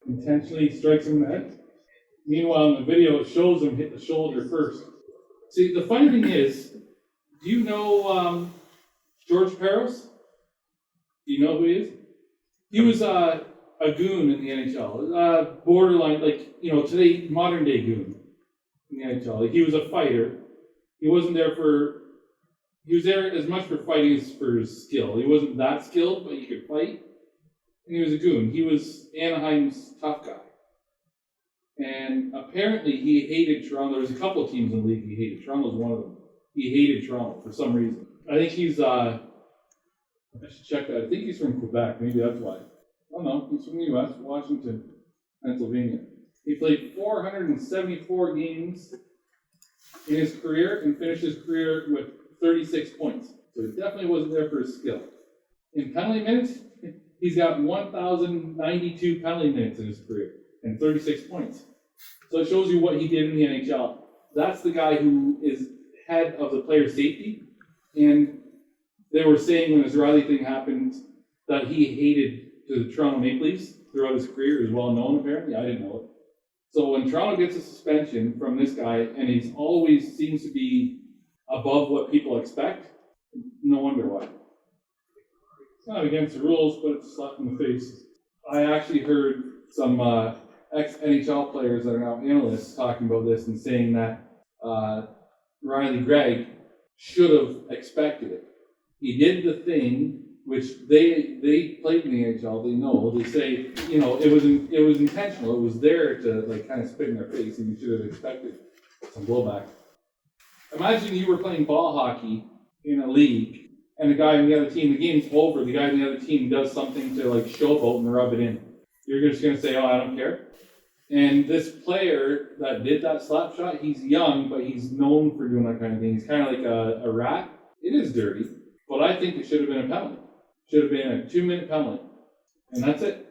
Intentionally strikes him in the head. Meanwhile, in the video, it shows him hit the shoulder first. See, the funny thing is, do you know George Peros? Do you know who he is? He was a goon in the NHL, borderline, today, modern day goon in the NHL. Like, he was a fighter. He was there as much for fighting as for his skill. He wasn't that skilled, but he could fight. And he was a goon. He was Anaheim's tough guy. And apparently he hated Toronto. There was a couple of teams in the league he hated. Toronto was one of them. He hated Toronto for some reason. I think he's, I should check that. I think he's from Quebec. Maybe that's why. Oh no, he's from the U.S., Washington, Pennsylvania. He played 474 games in his career and finished his career with 36 points. So he definitely wasn't there for his skill. In penalty minutes, he's got 1,092 penalty minutes in his career and 36 points. So it shows you what he did in the NHL. That's the guy who is head of the player safety. And they were saying when this Riley thing happened that he hated the Toronto Maple Leafs throughout his career. It was well known, apparently. I didn't know it. So when Toronto gets a suspension from this guy, and he's always seems to be above what people expect, no wonder why. It's not against the rules, but it's a slap in the face. I actually heard some ex-NHL players that are now analysts talking about this and saying that Riley Gregg should have expected it. He did the thing which they played in the NHL. They know. They say it was intentional. It was there to kind of spit in their face, and you should have expected some blowback. Imagine you were playing ball hockey in a league, and the guy on the other team, the game's over. The guy on the other team does something to showboat and rub it in. You're just going to say, "Oh, I don't care." And this player that did that slap shot, he's young, but he's known for doing that kind of thing. He's kind of like a rat. It is dirty, but I think it should have been a penalty. Should have been a 2-minute penalty. And that's it.